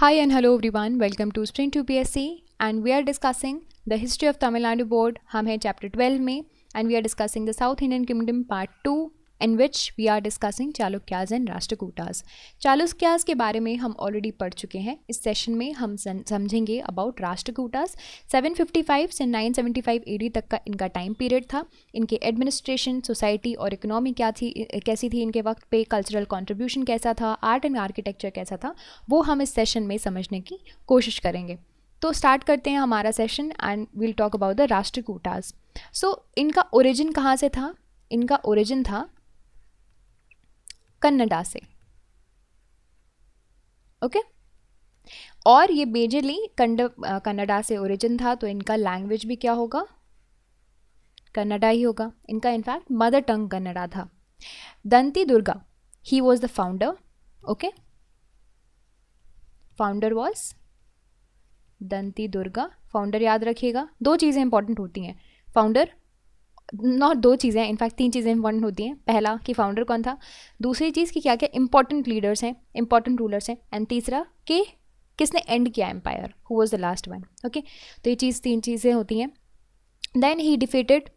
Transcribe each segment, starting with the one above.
Hi and hello everyone, welcome to Spring 2 PSC and we are discussing the history of Tamil Nadu board. हम हैं chapter 12 में and we are discussing the South Indian Kingdom part 2 in which we are discussing Chalukyas and Rashtrakutas. Chalukyas के बारे में हम already पढ़ चुके हैं. इस सेशन में हम समझेंगे अबाउट राष्ट्रकूटास. 755 से 975 AD तक का इनका टाइम पीरियड था. इनके एडमिनिस्ट्रेशन, सोसाइटी और इकोनॉमी कैसी थी इनके वक्त पे, कल्चरल कंट्रीब्यूशन कैसा था, आर्ट एंड आर्किटेक्चर कैसा था, वो हम इस सेशन में समझने की कोशिश करेंगे. तो स्टार्ट करते हैं हमारा session and will talk about the Rashtrakutas. So इनका ओरिजिन कहाँ से था? इनका ओरिजिन था कन्नडा से. ओके और ये मेजरली कन्नडा से ओरिजिन था, तो इनका लैंग्वेज भी क्या होगा? कन्नडा ही होगा. इनका इनफैक्ट मदर टंग कन्नडा था. Danti Durga, he was the founder. Okay, founder was Danti Durga. Founder याद रखिएगा. दो चीज़ें इंपॉर्टेंट होती हैं. फाउंडर, नॉट दो चीज़ें, इनफैक्ट तीन चीज़ें इंपॉर्टेंट होती हैं. पहला कि फाउंडर कौन था, दूसरी चीज़ कि क्या क्या इंपॉर्टेंट लीडर्स हैं, इंपॉर्टेंट रूलर्स हैं, एंड तीसरा कि किसने एंड किया empire, who was the last one. Okay, तो ये तीन चीज़ें होती हैं. Then he defeated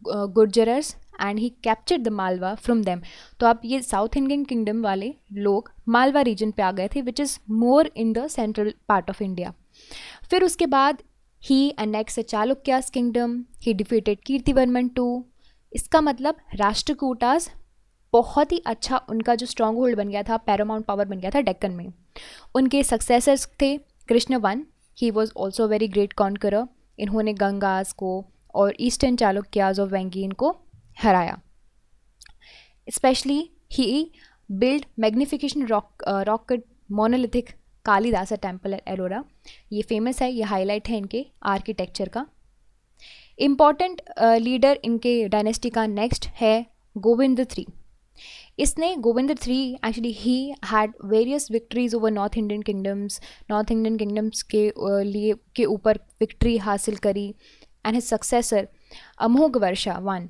Gurjaras and he captured the Malwa from them. तो अब ये साउथ इंडियन किंगडम वाले लोग मालवा रीजन पे आ गए थे, which is more in the central part of India. फिर उसके बाद he annex Chalukyas kingdom, he defeated Kirtivarman two. इसका मतलब राष्ट्रकूटास बहुत ही अच्छा उनका जो स्ट्रॉन्ग होल्ड बन गया था, पैरामाउंट पावर बन गया था डेक्कन में. उनके सक्सेसर्स थे Krishna one, he was also very great conqueror. इन्होंने गंगास को और ईस्टर्न चालुक्यास ऑफ वेंगीन को हराया. Specially he build magnification rock cut monolithic Kalidasa temple at Ellora. ये फेमस है, ये हाईलाइट है इनके आर्किटेक्चर का. इम्पॉर्टेंट लीडर इनके डायनेस्टी का नेक्स्ट है गोविंद थ्री. इसने Govind three actually he had various victories over north Indian kingdoms के ऊपर विक्ट्री हासिल करी. And his successor Amoghavarsha one,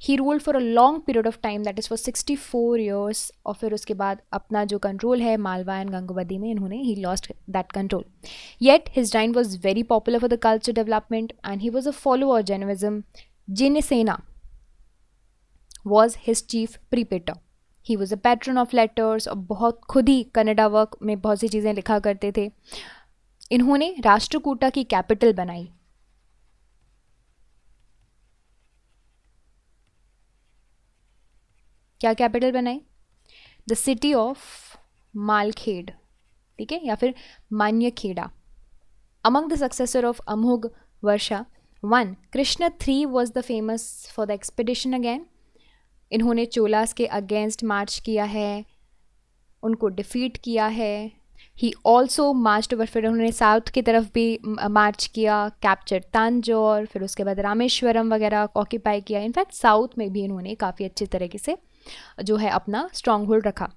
he ruled for a long period of time, that is for 64 years. और फिर उसके बाद अपना जो कंट्रोल है मालवा एंड गंगोवती में, इन्होंने he lost that control. Yet his reign was very popular for the culture development and he was a follower Jainism. Jinasena was his chief preceptor. He was a patron of letters और बहुत खुद ही Kannada work में बहुत सी चीज़ें लिखा करते थे. इन्होंने राष्ट्रकूटा की कैपिटल बनाई. क्या कैपिटल बनाई? द सिटी ऑफ मालखेड़, ठीक है, या फिर Manyakheta. Among the successor of Amoghavarsha one, Krishna three was the famous for the expedition again. इन्होंने चोलास के अगेंस्ट मार्च किया है, उनको डिफीट किया है. ही ऑल्सो मार्च ओवर, फिर उन्होंने साउथ की तरफ भी मार्च किया, कैप्चर तांजौर, फिर उसके बाद रामेश्वरम वगैरह ऑक्यूपाई किया. इनफैक्ट साउथ में भी इन्होंने काफ़ी अच्छे तरीके से जो है अपना स्ट्रॉन्ग होल्ड रखा.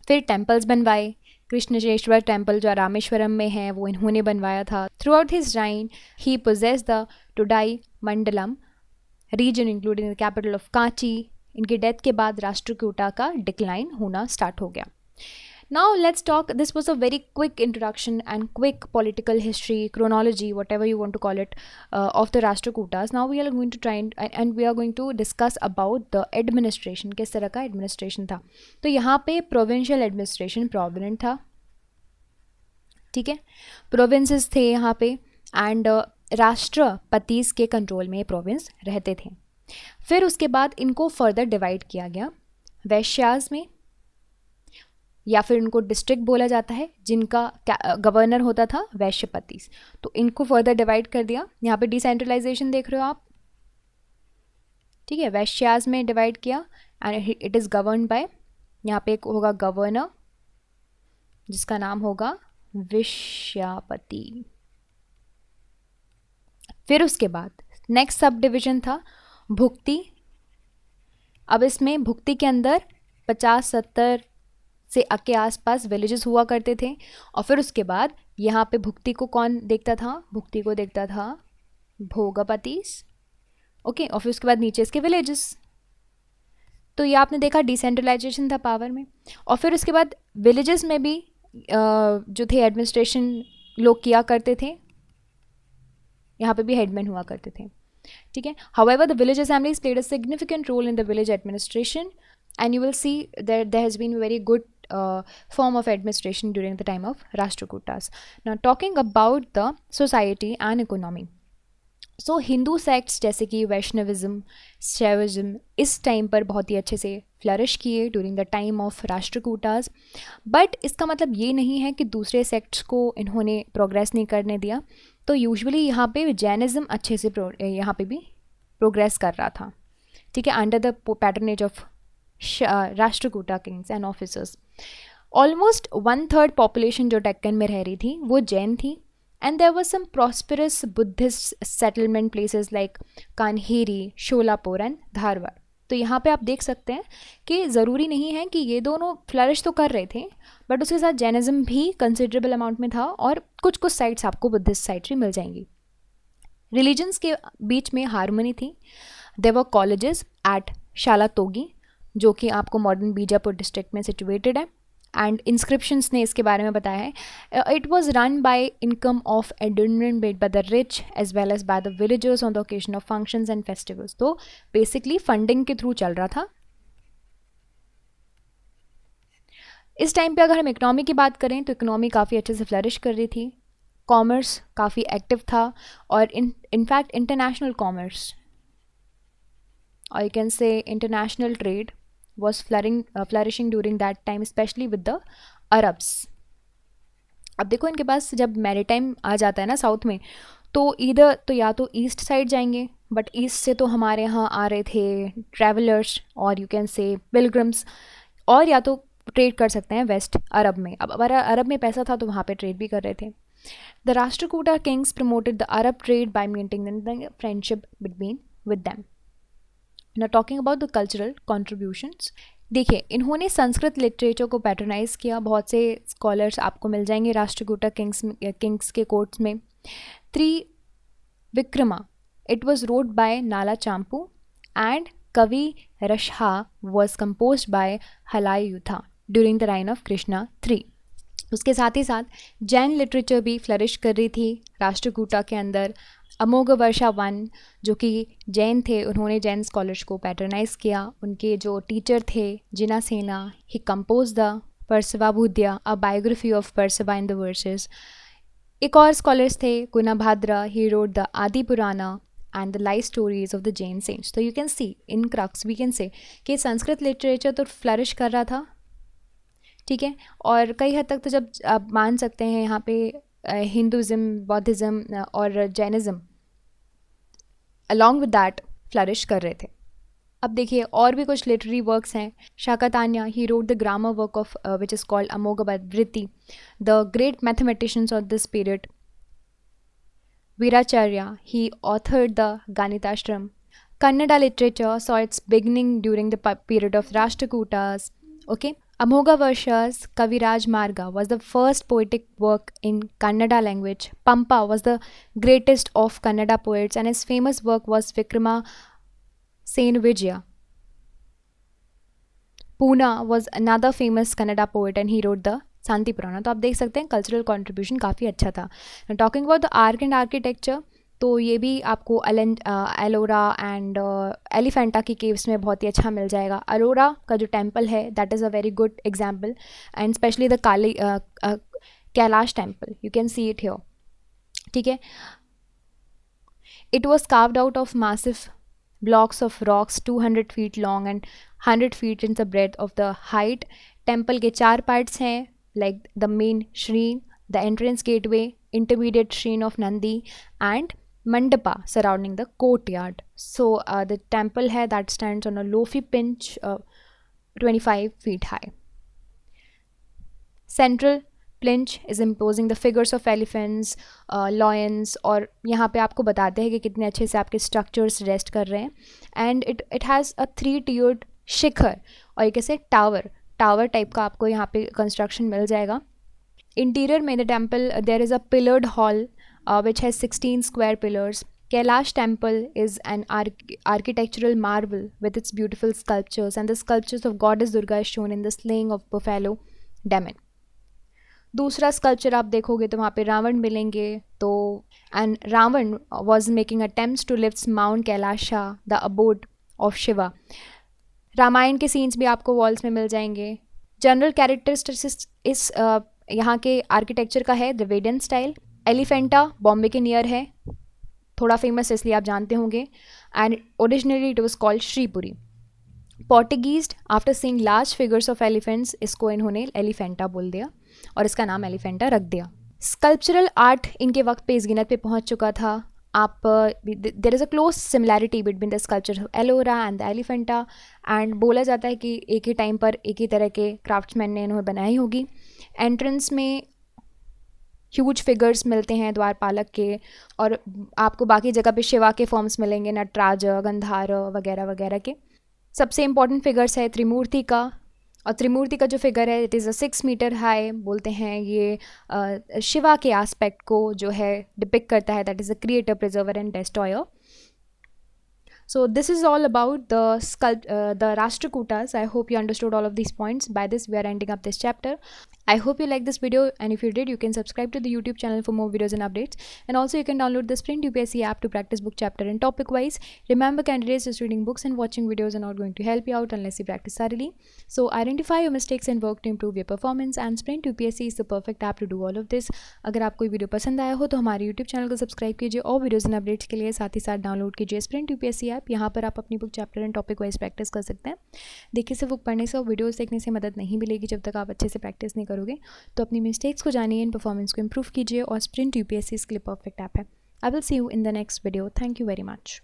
फिर टेम्पल्स बनवाए. कृष्णेश्वर टेम्पल जो रामेश्वरम में है वो इन्होंने बनवाया था. Throughout his reign he possesses the टोडाई mandalam region including the capital of Kanchi. इनकी डेथ के बाद राष्ट्रकूटा का डिक्लाइन होना स्टार्ट हो गया. Now let's talk, this was a very quick introduction and quick political history, chronology, whatever you want to call it, of the Rashtrakutas. Now we are going to try and we are going to discuss about the administration. किस तरह का administration था. तो यहाँ पे provincial administration prominent था, ठीक है, provinces थे यहाँ पे, and राष्ट्रपतिस के कंट्रोल में प्रोविंस रहते थे. फिर उसके बाद इनको फर्दर डिवाइड किया गया वैश्यास में, या फिर इनको डिस्ट्रिक्ट बोला जाता है, जिनका गवर्नर होता था वैश्यपतिस. तो इनको फर्दर डिवाइड कर दिया. यहाँ पे डिसेंट्रलाइजेशन देख रहे हो आप, ठीक है. वैश्यास में डिवाइड किया and it is govern by, यहाँ पे एक होगा गवर्नर जिसका नाम होगा विश्यापति. फिर उसके बाद नेक्स्ट सब डिविजन था भुक्ति. अब इसमें भुक्ति के अंदर 50-70 से के आसपास विलेजेस हुआ करते थे. और फिर उसके बाद यहाँ पे भुक्ति को कौन देखता था? भुक्ति को देखता था भोगपतिस. ओके, और फिर उसके बाद नीचे इसके विलेजेस. तो ये आपने देखा डिसेंट्रलाइजेशन था पावर में. और फिर उसके बाद विलेजेस में भी जो थे एडमिनिस्ट्रेशन लोग किया करते थे, यहाँ पे भी हेडमैन हुआ करते थे, ठीक है. However, the village assemblies played a significant role in the village administration, and you will see that there has been a very good form of administration during the time of Rashtrakutas. Now, talking about the society and economy. So Hindu sects जैसे कि Vaishnavism, Shaivism इस time पर बहुत ही अच्छे से flourish किए during the time of Rashtrakutas. But इसका मतलब ये नहीं है कि दूसरे सेक्ट्स को इन्होंने प्रोग्रेस नहीं करने दिया. तो यूजुअली यहाँ पे जैनिज़्म अच्छे से यहाँ पे भी प्रोग्रेस कर रहा था, ठीक है, under the patronage of Rashtrakuta Kings and officers. Almost 1/3 population जो डेक्कन में रह रही थी वो जैन थी. And there were some prosperous Buddhist settlement places like Kanheri, Sholapur and Dharwad. तो यहाँ पे आप देख सकते हैं कि ज़रूरी नहीं है कि ये दोनों फ्लरिश तो कर रहे थे, बट उसके साथ जैनिज़्म भी कंसिडरेबल अमाउंट में था, और कुछ कुछ साइट्स आपको बुद्धिस्ट साइट्स भी मिल जाएंगी. रिलीजन्स के बीच में हारमोनी थी. There were colleges at Salotgi, जो कि आपको मॉडर्न बीजापुर डिस्ट्रिक्ट में सिचुएटेड है. एंड इंस्क्रिप्शंस ने इसके बारे में बताया है. It was run by income of endowment made by the rich as well as by the villagers on the occasion of functions and festivals. तो बेसिकली फंडिंग के थ्रू चल रहा था. इस टाइम पे अगर हम इकोनॉमी की बात करें तो इकोनॉमी काफ़ी अच्छे से फ्लरिश कर रही थी. कॉमर्स काफ़ी एक्टिव था, और इनफैक्ट इंटरनेशनल कॉमर्स, और you can say international trade was flourishing during that time, especially with the Arabs. अब देखो इनके पास जब मैरीटाइम आ जाता है ना साउथ में, तो इधर तो या तो ईस्ट साइड जाएंगे, बट ईस्ट से तो हमारे यहाँ आ रहे थे ट्रैवलर्स, और यू कैन से पिलग्रिम्स, और या तो ट्रेड कर सकते हैं वेस्ट अरब में. अब अरब में पैसा था तो वहाँ पे ट्रेड भी कर रहे थे. The Rashtrakuta Kings promoted the Arab trade by maintaining the friendship between with them. Now talking about the cultural contributions, देखिए इन्होंने संस्कृत लिटरेचर को पैटर्नाइज किया. बहुत से स्कॉलर्स आपको मिल जाएंगे राष्ट्रकूटा किंग्स के कोर्ट्स में. Trivikrama, it was wrote by Nala Champu, and Kavirahasya was composed by Halayudha during the reign of Krishna 3. उसके साथ ही साथ जैन लिटरेचर भी फ्लरिश कर रही थी राष्ट्रकूटा के अंदर. अमोघ वर्षा 1 जो कि जैन थे, उन्होंने जैन स्कॉलर्स को पैटर्नाइज किया. उनके जो टीचर थे Jinasena, he composed the Parshvabhyudaya, a biography of Parshva in the verses. एक और स्कॉलर्स थे गुणाभाद्रा, ही wrote the Adi Purana and the life stories of the Jain saints. तो you can see in crux we can say कि संस्कृत लिटरेचर तो फ्लरिश कर रहा था, ठीक है, और कई हद तक तो जब आप मान सकते हैं यहाँ पे हिंदुज़म, बौद्धिज़्म और Jainism along with that flourish कर रहे थे. अब देखिए और भी कुछ लिटरेरी वर्क्स हैं. Shakatayana, he wrote the grammar work of which is called Amoghavritti. The great mathematicians of this period Viracharya, he authored the Ganitashrama. Kannada literature saw its beginning during the period of Rashtrakutas. Okay, Amogha Varsha's Kaviraj Marga was the first poetic work in Kannada language. Pampa was the greatest of Kannada poets, and his famous work was Vikrama Sen Vijaya. Puna was another famous Kannada poet, and he wrote the शांति पुराना. तो आप देख सकते हैं cultural contribution काफ़ी अच्छा था. Talking about the art and architecture, तो ये भी आपको एलोरा एंड एलिफेंटा की केव्स में बहुत ही अच्छा मिल जाएगा. अरोरा का जो टेम्पल है that is a very good example, and specially the Kailash temple, you can see it here, ठीक है. It was carved out of massive blocks of rocks 200 feet long and 100 feet in the breadth of the height. Temple के 4 parts हैं, like the main shrine, the entrance gateway, intermediate shrine of Nandi, and mandapa surrounding the courtyard. So the temple hai that stands on a lofty pinch 25 feet high. Central plinth is imposing the figures of elephants, lions, और यहाँ पे आपको बताते हैं कि कितने अच्छे से आपके structures रेस्ट कर रहे हैं. And it has a 3-tiered शिखर, और एक ऐसे टावर टाइप का आपको यहाँ पे कंस्ट्रक्शन मिल जाएगा. इंटीरियर में the temple there is a pillared hall which has 16 square pillars. Kailash temple is an architectural marvel with its beautiful sculptures, and the sculptures of goddess Durga is shown in the slaying of buffalo demon. दूसरा sculpture आप देखोगे तो वहाँ पे रावण मिलेंगे, तो and Ravana was making attempts to lift mount Kailasha the abode of Shiva. Ramayana के scenes भी आपको वॉल्स में मिल जाएंगे। जनरल कैरेक्टरिस्टिक्स इस यहाँ के आर्किटेक्चर का है द्रविडियन स्टाइल। एलिफेंटा बॉम्बे के नियर है, थोड़ा फेमस है इसलिए आप जानते होंगे, and originally it was called Shripuri. Portuguese after seeing large figures of elephants, इसको इन्होंने एलिफेंटा बोल दिया और इसका नाम एलिफेंटा रख दिया। स्कल्पचरल आर्ट इनके वक्त पे इस गिनत पे पहुंच चुका था। आप there is a close similarity between the sculpture of Ellora and the Elephanta, and बोला जाता है कि एक ही टाइम पर एक ही तरह के क्राफ्ट्समैन ने इन्हें बनाई होगी। एंट्रेंस में ह्यूज फिगर्स मिलते हैं द्वारपालक के, और आपको बाकी जगह पे शिवा के फॉर्म्स मिलेंगे, नटराज, गंधार वगैरह वगैरह के। सबसे इम्पॉर्टेंट फिगर्स है त्रिमूर्ति का, और त्रिमूर्ति का जो फिगर है it is a 6 metre high, बोलते हैं ये शिवा के एस्पेक्ट को जो है डिपिक्ट करता है, that is a creator, preserver and destroyer. So this is all about the Rashtrakutas. I hope you understood all of these points. By this we are ending up this chapter. I hope you liked this video, and if you did, you can subscribe to the YouTube channel for more videos and updates. And also you can download the Sprint UPSC app to practice book chapter and topic wise. Remember, candidates, just reading books and watching videos are not going to help you out unless you practice thoroughly. So identify your mistakes and work to improve your performance, and Sprint UPSC is the perfect app to do all of this. अगर आपको video पसंद आया हो तो हमारे YouTube channel को subscribe कीजिए और वीडियोज़ एंड अपडेट्स के लिए साथ ही साथ डाउनलोड कीजिए स्प्रिंट यूपीएससी ऐप। यहाँ पर आप अपनी book chapter and topic wise practice कर सकते हैं। देखिए, सिर्फ बुक पढ़ने से और वीडियोज़ देखने से मदद नहीं मिलेगी जब तक आप अच्छे से प्रैक्टिस नहीं करोगे। तो अपनी मिस्टेक्स को जानिए, इन परफॉर्मेंस को इंप्रूव कीजिए, और स्प्रिंट यूपीएससी इसके लिए परफेक्ट ऐप है। I will see you in the next video. Thank you very much.